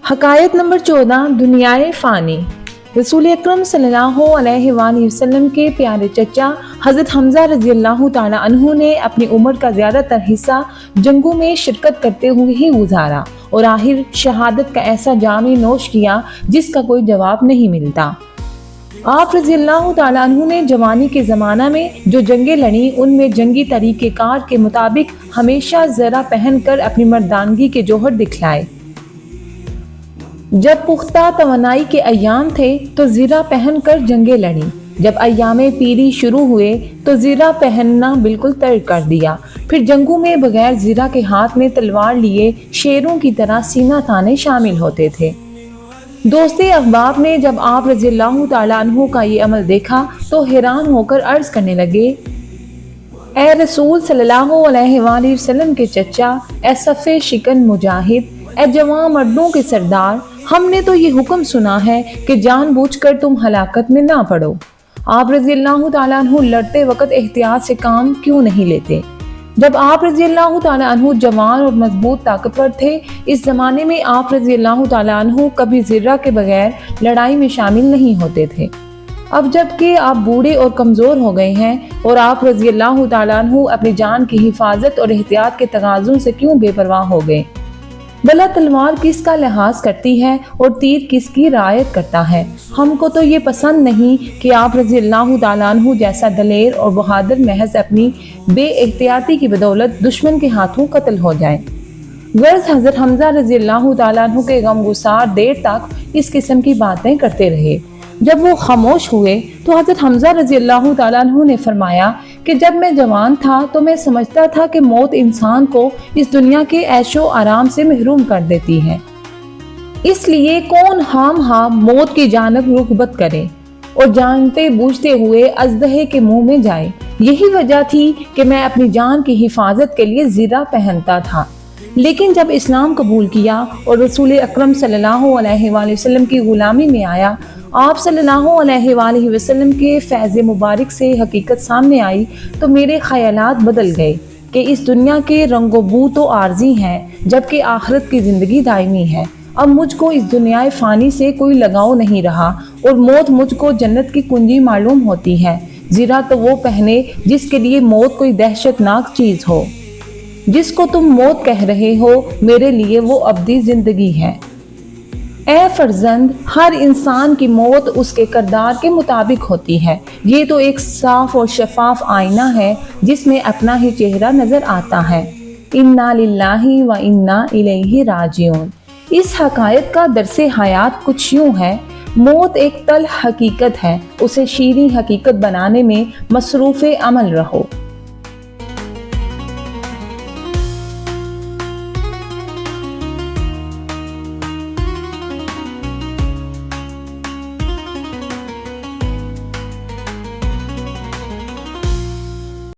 हकायत number 14 दुनियाए फ़ानी। रसूल अकरम सल्लल्लाहु अलैहि वसल्लम के प्यारे चचा हज़रत हमज़ा रज़ियल्लाहु ताला अन्हु ने अपनी उम्र का ज़्यादातर हिस्सा जंगों में शिरकत करते हुए ही गुजारा और आखिर शहादत का ऐसा जाम नोश किया जिसका कोई जवाब नहीं मिलता। आप रज़ियल्लाहु ताला अन्हु ने जवानी के ज़माना में जो जंगें लड़ी उनमें जंगी तरीक़ेकार के मुताबिक हमेशा ज़रा पहन कर अपनी मर्दानगी के जौहर दिखलाए। जब पुख्ता तवानाई के अय्याम थे तो ज़रा पहन कर जंगें लड़ी, जब अय्यामे पीरी शुरू हुए तो ज़रा पहनना बिल्कुल तर्क कर दिया। फिर जंगों में बगैर ज़रा के हाथ में तलवार लिए शेरों की तरह सीना ताने शामिल होते थे। दोस्ते अहबाब ने जब आप रज़ियल्लाहु ताला अन्हु का ये अमल देखा तो हैरान होकर अर्ज़ करने लगे, ए रसूल सल्लल्लाहु अलैहि वसल्लम के चचा, ए सफ़े शिकन मुजाहिद, ए जवान मर्दों के सरदार, हमने तो ये हुक्म सुना है कि जानबूझकर तुम हलाकत में ना पड़ो। आप रज़ियल्लाहु ताला अन्हु लड़ते वक्त एहतियात से काम क्यों नहीं लेते? जब आप रज़ियल्लाहु ताला अन्हु जवान और मजबूत ताकतवर थे, इस ज़माने में आप रज़ियल्लाहु ताला अन्हु कभी ज़र्रा के बगैर लड़ाई में शामिल नहीं होते थे। अब जबकि आप बूढ़े और कमज़ोर हो गए हैं और आप रज़ियल्लाहु ताला अन्हु अपनी जान की हिफाजत और एहतियात के तगाज़ों से क्यों बेपरवाह हो गए? भला तलवार किसका लिहाज करती है और तीर किसकी रियायत करता है? हमको तो ये पसंद नहीं कि आप रज़ियल्लाहु ताला अन्हु जैसा दलेर और बहादुर महज अपनी बेएहतियाती की बदौलत दुश्मन के हाथों कत्ल हो जाए। गर्ज हज़रत हमज़ा रज़ियल्लाहु ताला अन्हु के गमगुसार देर तक इस किस्म की बातें करते रहे। जब वो खामोश हुए तो हज़रत हमज़ा रज़ियल्लाहु ताला अन्हु ने फरमाया कि जब मैं जवान था तो मैं समझता था कि मौत इंसान को इस दुनिया के ऐशो आराम से महरूम कर देती है, इसलिए कौन मौत की जानब रुग़बत करे और जानते बूझते हुए अज़दहे के मुंह में जाए। यही वजह थी कि मैं अपनी जान की हिफाजत के लिए ज़रा पहनता था। लेकिन जब इस्लाम कबूल किया और रसूल अकरम सल्लल्लाहु अलैहि वसल्लम की गुलामी में आया, आप सल्लल्लाहु अलैहि वसल्लम के फैज़ मुबारक से हकीकत सामने आई तो मेरे ख़यालात बदल गए कि इस दुनिया के रंगो बू तो आर्जी हैं जबकि आखिरत की ज़िंदगी दायमी है। अब मुझको इस दुनियाए फ़ानी से कोई लगाव नहीं रहा और मौत मुझको जन्नत की कुंजी मालूम होती है। ज़रा तो वो पहने जिसके लिए मौत कोई दहशतनाक चीज़ हो। जिसको तुम मौत कह रहे हो मेरे लिए वो अब्दी ज़िंदगी है। ए फर्जंद, हर इंसान की मौत उसके किरदार के मुताबिक होती है। ये तो एक साफ और शफाफ आईना है जिसमें अपना ही चेहरा नजर आता है। इन्ना लिल्लाहि व इन्ना इलैहि राजिऊन। इस हकायत का दरसे हयात कुछ यूँ है, मौत एक तल हकीकत है, उसे शीरीं हकीकत बनाने में मसरूफ़ अमल रहो।